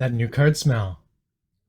That new card smell.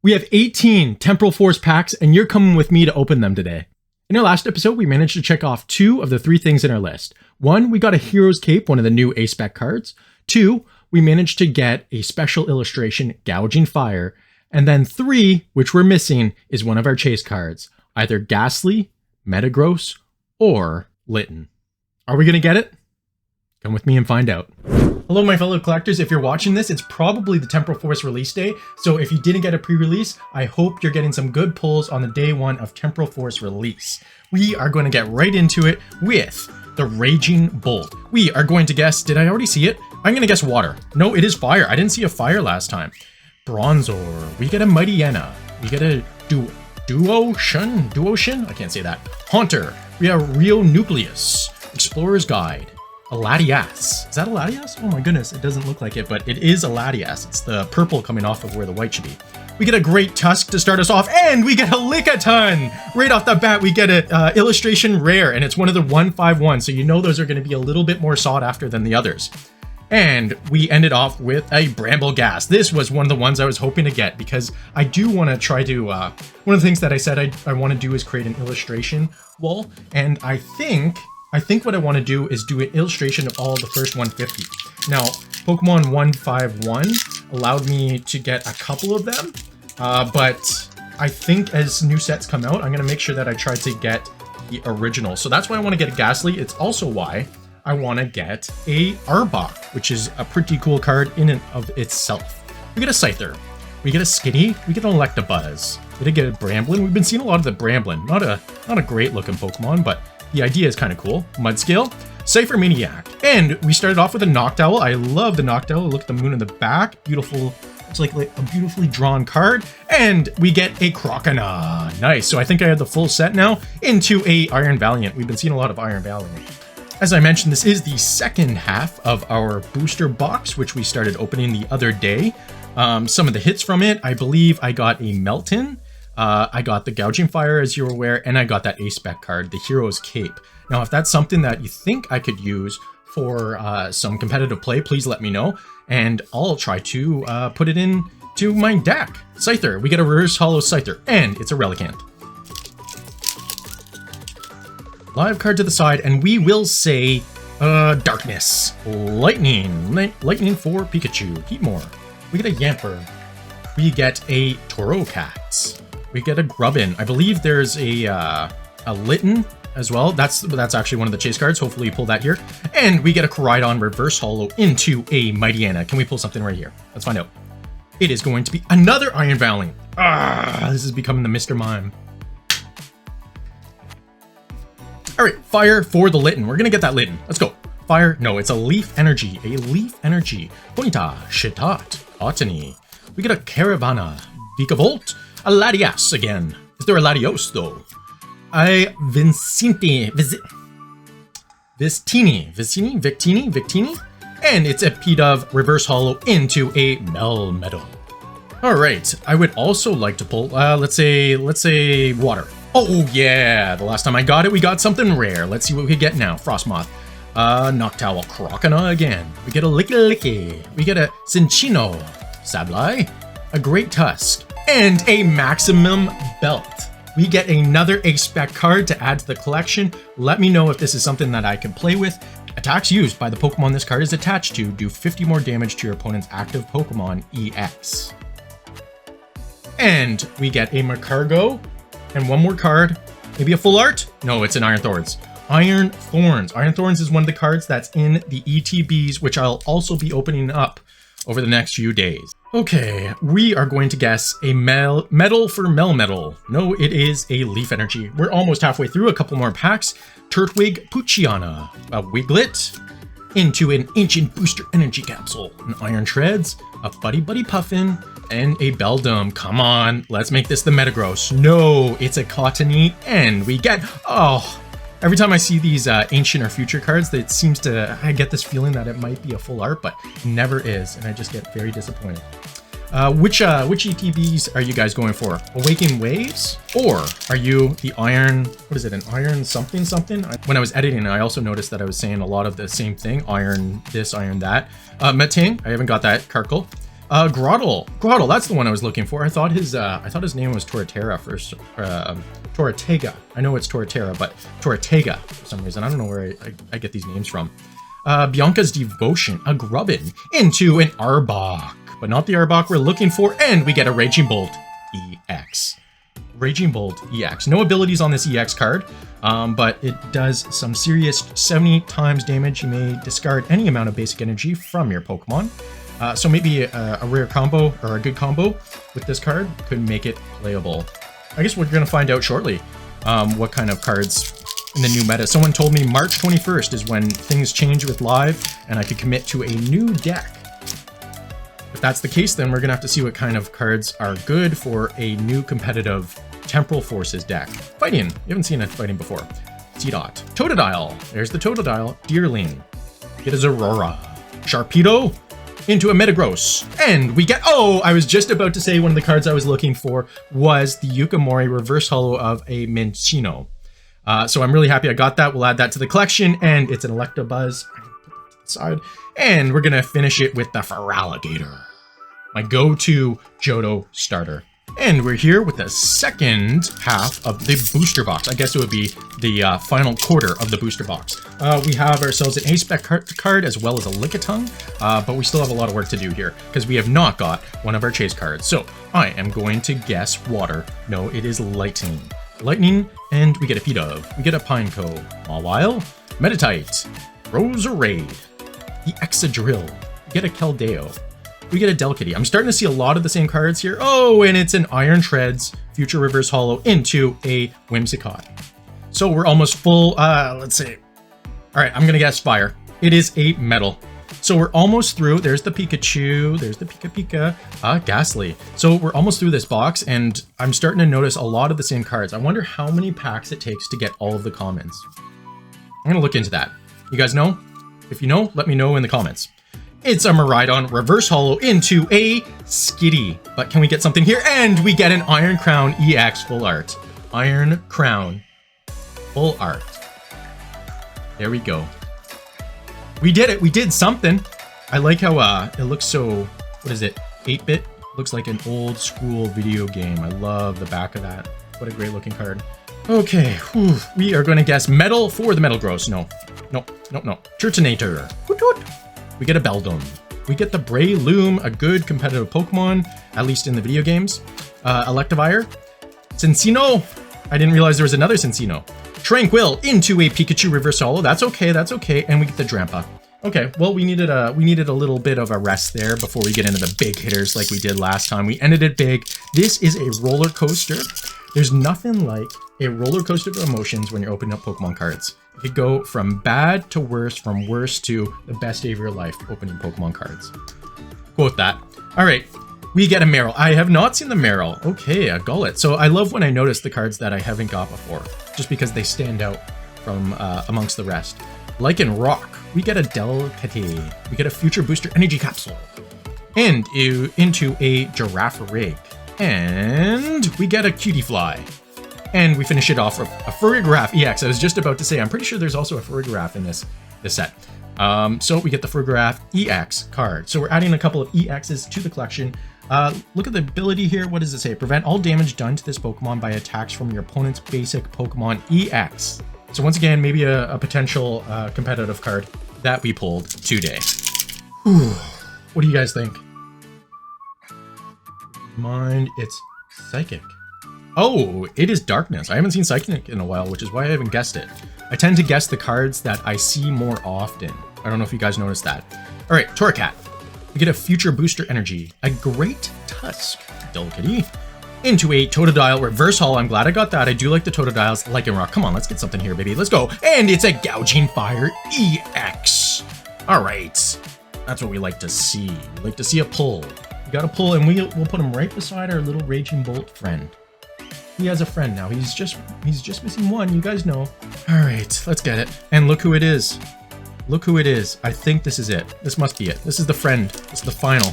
We have 18 Temporal Force packs, and you're coming with me to open them today. In our last episode, we managed to check off 2 of the 3 things in our list. 1, we got a Hero's Cape, one of the new A-Spec cards. 2, we managed to get a special illustration, Gouging Fire. And then 3, which we're missing, is one of our chase cards, either Ghastly, Metagross, or Litten. Are we going to get it? Come with me and find out. Hello, my fellow collectors. If you're watching this, it's probably the Temporal Force release day. So if you didn't get a pre-release, I hope you're getting some good pulls on the day 1 of Temporal Force release. We are going to get right into it with the Raging Bolt. We are going to guess, did I already see it? I'm going to guess water. No, it is fire. I didn't see a fire last time. Bronzor. We get a Mightyena. We get a Duocean? I can't say that. Haunter. We have Rio Nucleus. Explorer's Guide. A Latias. Is that a Latias? Oh my goodness, it doesn't look like it, but it is a Latias. It's the purple coming off of where the white should be. We get a Great Tusk to start us off, and we get a Lickitung! Right off the bat, we get a illustration rare, and it's one of the 151, so you know those are going to be a little bit more sought after than the others. And we ended off with a Brambleghast. This was one of the ones I was hoping to get, because I do want to try to, one of the things that I said I want to do is create an illustration wall, and I think what I want to do is do an illustration of all the first 150. Now, Pokemon 151 allowed me to get a couple of them, but I think as new sets come out, I'm going to make sure that I try to get the original. So that's why I want to get a Ghastly. It's also why I want to get a Arbok, which is a pretty cool card in and of itself. We get a Scyther. We get a Skitty. We get an Electabuzz. We did get a Bramblin. We've been seeing a lot of the Bramblin. Not a great looking Pokemon, but the idea is kind of cool. Mudscale, Cypher Maniac, and we started off with a Noctowl. I love the Noctowl. Look at the moon in the back. Beautiful. It's like a beautifully drawn card. And we get a Croconaw. Nice. So I think I have the full set now into a Iron Valiant. We've been seeing a lot of Iron Valiant. As I mentioned, this is the second half of our booster box, which we started opening the other day. Some of the hits from it, I believe I got a Melton. I got the Gouging Fire, as you're aware, and I got that A-Spec card, the Hero's Cape. Now, if that's something that you think I could use for some competitive play, please let me know, and I'll try to put it into my deck. Scyther, we get a Reverse Hollow Scyther, and it's a Relicanth. Live card to the side, and we will say Darkness. Lightning for Pikachu. Heatmore. We get a Yamper. We get a Taurocat. We get a Grubbin. I believe there's a Litten as well. That's actually one of the chase cards. Hopefully you pull that here. And we get a Koraidon Reverse Hollow into a Mightyena. Can we pull something right here? Let's find out. It is going to be another Iron Valiant. This is becoming the Mr. Mime. All right, fire for the Litten. We're going to get that Litten. Let's go. Fire. No, it's a Leaf Energy. A Leaf Energy. Ponyta, Shitat, Otani. We get a Caravana, Vikavolt, a Latias again. Is there a Latios, though? A Victini, and it's a Pidove Reverse Hollow into a Melmetal. All right, I would also like to pull, let's say water. Oh yeah, the last time I got it, we got something rare. Let's see what we get now. Frostmoth, Noctowl, Croconaw again. We get a Licky. We get a Cinccino. Sableye, a Great Tusk, and a Maximum Belt. We get another A-Spec card to add to the collection. Let me know if this is something that I can play with. Attacks used by the Pokemon this card is attached to do 50 more damage to your opponent's active Pokemon EX. And we get a Macargo, and one more card. Maybe a full art? No, it's an Iron Thorns. Iron Thorns. Iron Thorns is one of the cards that's in the ETBs, which I'll also be opening up over the next few days. Okay, we are going to guess a Metal for Melmetal. No, it is a Leaf Energy. We're almost halfway through, a couple more packs. Turtwig Poochyena, a Wiglet, into an Ancient Booster Energy Capsule, an Iron Treads, a Buddy Puffin, and a Beldum. Come on, let's make this the Metagross. No, it's a Cottony, and we get, every time I see these ancient or future cards, I get this feeling that it might be a full art, but never is, and I just get very disappointed. Which ETBs are you guys going for? Awakening Waves? Or are you the Iron, what is it, an Iron something? When I was editing, I also noticed that I was saying a lot of the same thing. Iron this, Iron that. Meting, I haven't got that. Karkle. Grottle. Grottle, that's the one I was looking for. I thought his name was Torterra first. Tortega. I know it's Torterra, but Tortega for some reason. I don't know where I get these names from. Bianca's Devotion, a Grubbin, into an Arbok. But not the Arbok we're looking for, and we get a Raging Bolt EX. Raging Bolt EX. No abilities on this EX card, but it does some serious 70 times damage. You may discard any amount of basic energy from your Pokemon. So maybe a rare combo or a good combo with this card could make it playable. I guess we're going to find out shortly what kind of cards in the new meta. Someone told me March 21st is when things change with Live and I could commit to a new deck. If that's the case, then we're going to have to see what kind of cards are good for a new competitive Temporal Forces deck. Fighting. You haven't seen it fighting before. Seedot. Totodile. There's the Totodile. Deerling. Get a Zorora. Sharpedo. Into a Metagross. And we get... Oh, I was just about to say one of the cards I was looking for was the Yukimori Reverse Holo of a Minccino. So I'm really happy I got that. We'll add that to the collection. And it's an Electabuzz. Side. And we're going to finish it with the Feraligatr. My go-to Johto starter. And we're here with the second half of the booster box. I guess it would be the final quarter of the booster box. We have ourselves an A-Spec card as well as a Lickitung, but we still have a lot of work to do here because we have not got one of our chase cards. So I am going to guess water. No, it is lightning. Lightning, and we get a Pidove. We get a Pineco. Mawile, Meditite, Roserade, the Excadrill. We get a Keldeo. We get a Delcatty. I'm starting to see a lot of the same cards here. Oh, and it's an Iron Treads Future Reverse Holo into a Whimsicott. So we're almost full. Let's see. All right, I'm going to guess fire. It is a metal. So we're almost through. There's the Pikachu. There's the Pika. Ghastly. So we're almost through this box, and I'm starting to notice a lot of the same cards. I wonder how many packs it takes to get all of the commons. I'm going to look into that. You guys know? If you know, let me know in the comments. It's a Miraidon Reverse Holo into a Skitty. But can we get something here? And we get an Iron Crown EX Full Art. Iron Crown Full Art. There we go. We did it. We did something. I like how it looks so, what is it? 8-bit? Looks like an old school video game. I love the back of that. What a great looking card. Okay, whew. We are going to guess metal for the Metagross. No. Turtonator. We get a Beldum. We get the Breloom, a good competitive Pokemon, at least in the video games. Electivire. Cincino. I didn't realize there was another Cincino. Tranquil into a Pikachu Reverse Holo. That's okay. And we get the Drampa. Okay, well, we needed a little bit of a rest there before we get into the big hitters like we did last time. We ended it big. This is a roller coaster. There's nothing like a roller coaster of emotions when you're opening up Pokemon cards. You could go from bad to worse, from worse to the best day of your life opening Pokemon cards. Quote that. All right, we get a Marill. I have not seen the Marill. Okay, a Gullet. So I love when I notice the cards that I haven't got before, just because they stand out from amongst the rest. Like in Rock, we get a Delcatty. We get a Future Booster Energy Capsule. And into a Giraffe Rig. And we get a Cutiefly. And we finish it off with a Farigiraf EX. I was just about to say, I'm pretty sure there's also a Farigiraf in this set. So we get the Farigiraf EX card. So we're adding a couple of EXs to the collection. Look at the ability here. What does it say? Prevent all damage done to this Pokemon by attacks from your opponent's basic Pokemon EX. So once again, maybe a potential competitive card that we pulled today. Whew. What do you guys think? Mind, it's Psychic. Oh, it is Darkness. I haven't seen Psychic in a while, which is why I haven't guessed it. I tend to guess the cards that I see more often. I don't know if you guys noticed that. All right, Torracat. We get a Future Booster Energy, a Great Tusk, Delcatty, into a Totodile Reverse Holo. I'm glad I got that. I do like the Totodiles. Like in Rock. Come on, let's get something here, baby. Let's go. And it's a Gouging Fire EX. All right. That's what we like to see. We like to see a pull. We got a pull, and we'll put him right beside our little Raging Bolt friend. He has a friend now. He's just missing one. You guys know. All right, let's get it. And look who it is. Look who it is. I think this is it. This must be it. This is the friend. This is the final.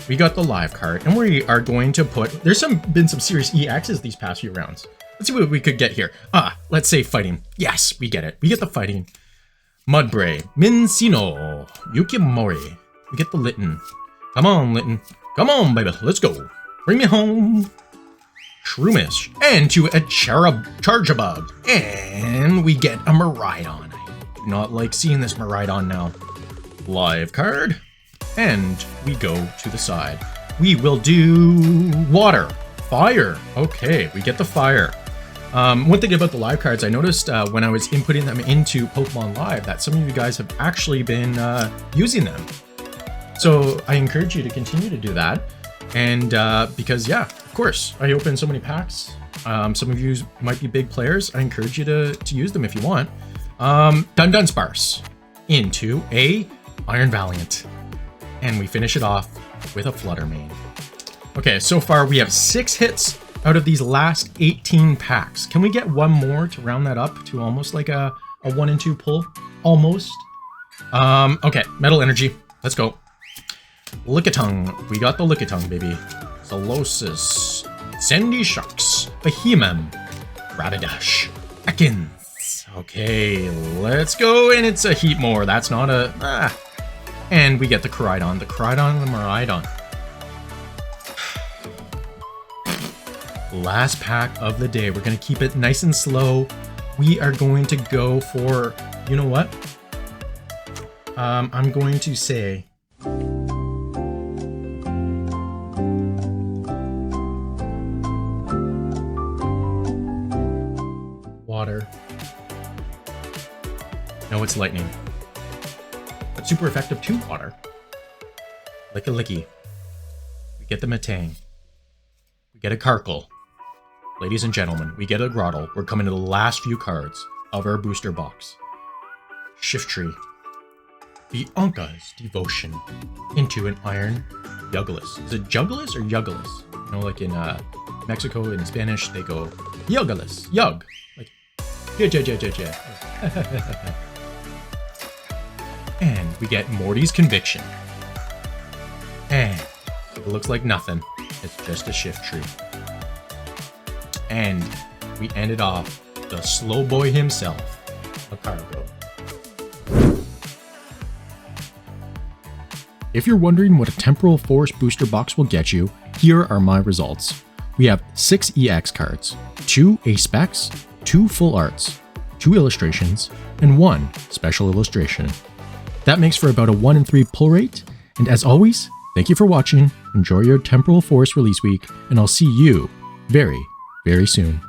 We got the live card, and we are going to put... There's been some serious EXs these past few rounds. Let's see what we could get here. Let's say fighting. Yes, we get it. We get the fighting. Mudbray, Minccino, Yukimori. We get the Litten. Come on, Linton. Come on, baby. Let's go. Bring me home. Shroomish. And to a Charjabug. And we get a Miraidon. I do not like seeing this Miraidon now. Live card. And we go to the side. We will do water. Fire. Okay, we get the fire. One thing about the live cards, I noticed when I was inputting them into Pokemon Live that some of you guys have actually been using them. So I encourage you to continue to do that. And because, yeah, of course, I open so many packs. Some of you might be big players. I encourage you to use them if you want. Dunsparce into a Iron Valiant. And we finish it off with a Fluttermane. Okay, so far we have 6 hits out of these last 18 packs. Can we get one more to round that up to almost like a 1 and 2 pull? Almost. Okay, Metal Energy. Let's go. Lickitung. We got the Lickitung, baby. Solosis. Sandy Sharks. Behemoth. Rapidash. Ekans. Okay, let's go. And it's a Heatmore. That's not a... And we get the Koraidon. The Koraidon and the Miraidon. Last pack of the day. We're going to keep it nice and slow. We are going to go for... You know what? I'm going to say... Water. No, it's lightning. But super effective to water. Licky. We get the Metang. We get a Karkle. Ladies and gentlemen, we get a Grottle. We're coming to the last few cards of our booster box. Shiftry. Bianca's Devotion into an Iron Yuggles. Is it Juggles or Yuggles? You know, like in Mexico, in Spanish, they go Yuggles. Yug. Like, yeah. And we get Morty's Conviction. And it looks like nothing. It's just a Shiftry. And we ended off the slow boy himself, a Cargo. If you're wondering what a Temporal Force booster box will get you, here are my results. We have 6 EX cards, 2 Ace Specs, 2 Full Arts, 2 illustrations, and 1 special illustration. That makes for about a 1 in 3 pull rate, and as always, thank you for watching, enjoy your Temporal Force release week, and I'll see you very, very soon.